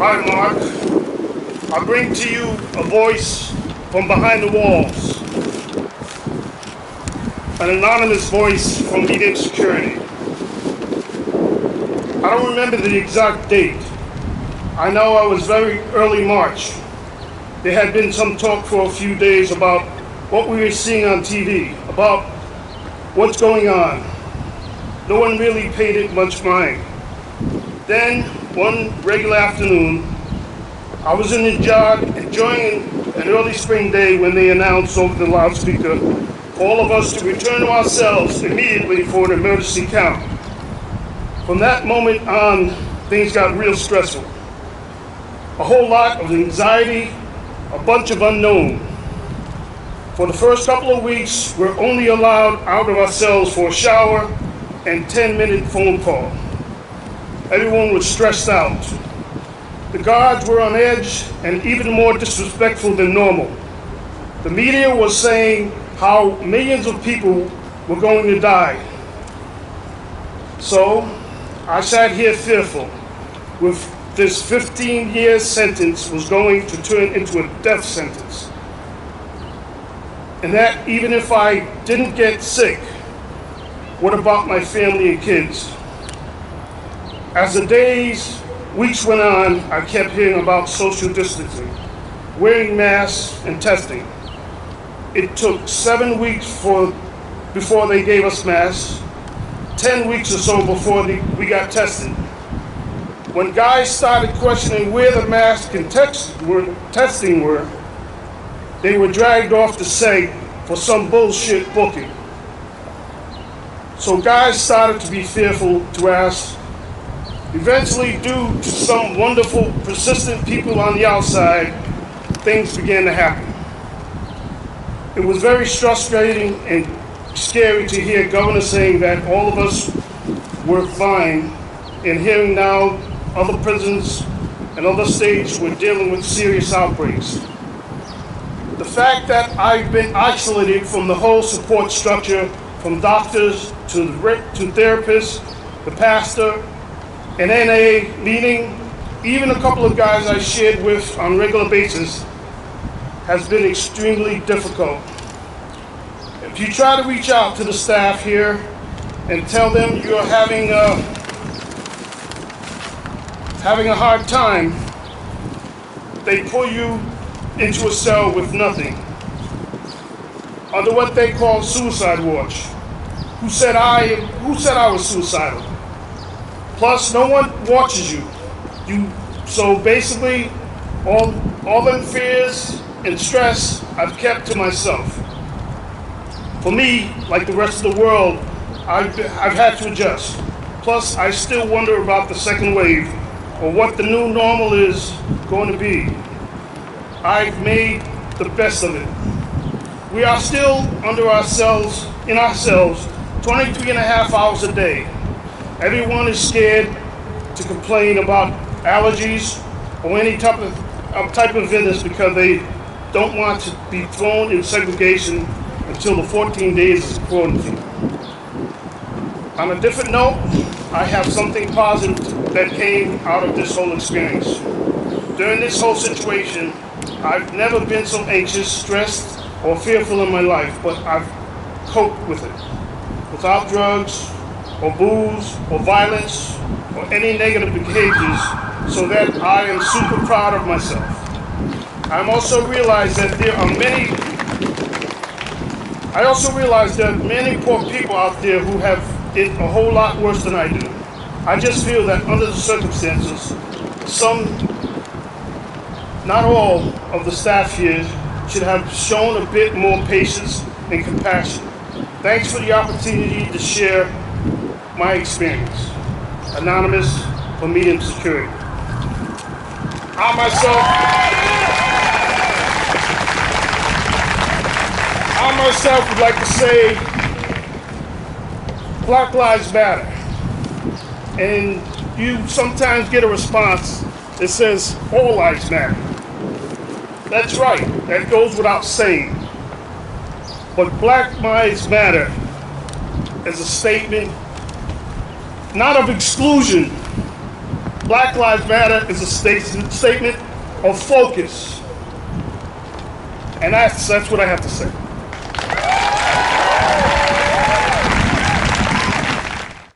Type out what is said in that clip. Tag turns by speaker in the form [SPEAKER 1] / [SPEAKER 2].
[SPEAKER 1] Hi, Mark. I bring to you a voice from behind the walls, an anonymous voice from medium security. I don't remember the exact date. I know I was very early March. There had been some talk for a few days about what we were seeing on TV, about what's going on. No one really paid it much mind. Then, one regular afternoon, I was in the yard enjoying an early spring day when they announced over the loudspeaker for all of us to return to our cells immediately for an emergency count. From that moment on, things got real stressful. A whole lot of anxiety, a bunch of unknown. For the first couple of weeks, we're only allowed out of our cells for a shower and 10-minute phone call. Everyone was stressed out. The guards were on edge and even more disrespectful than normal. The media was saying how millions of people were going to die. So I sat here fearful with this 15-year sentence was going to turn into a death sentence. And that even if I didn't get sick, what about my family and kids? As the days, weeks went on, I kept hearing about social distancing, wearing masks, and testing. It took 7 weeks before they gave us masks, 10 weeks or so before we got tested. When guys started questioning where the masks and testing were, they were dragged off the set for some bullshit booking. So guys started to be fearful to ask. Eventually, due to some wonderful, persistent people on the outside, things began to happen. It was very frustrating and scary to hear Governor saying that all of us were fine, and hearing now other prisons and other states were dealing with serious outbreaks. The fact that I've been isolated from the whole support structure, from doctors to therapists, the pastor, an NA meeting, even a couple of guys I shared with on a regular basis, has been extremely difficult. If you try to reach out to the staff here and tell them you're having a hard time, they pull you into a cell with nothing, under what they call suicide watch. Who said I was suicidal? Plus, no one watches you. So basically, all them fears and stress I've kept to myself. For me, like the rest of the world, I've had to adjust. Plus, I still wonder about the second wave or what the new normal is going to be. I've made the best of it. We are still in our cells, 23 and a half hours a day. Everyone is scared to complain about allergies or any type of illness because they don't want to be thrown in segregation until the 14 days of quarantine. On a different note, I have something positive that came out of this whole experience. During this whole situation, I've never been so anxious, stressed, or fearful in my life, but I've coped with it. Without drugs, or booze, or violence, or any negative behaviors, so that I am super proud of myself. I also realize that there are many poor people out there who have it a whole lot worse than I do. I just feel that under the circumstances, some, not all, of the staff here should have shown a bit more patience and compassion. Thanks for the opportunity to share my experience. Anonymous for medium security. I myself would like to say Black Lives Matter. And you sometimes get a response that says all lives matter. That's right, that goes without saying. But Black Lives Matter is a statement not of exclusion, Black Lives Matter is a statement of focus. And that's what I have to say.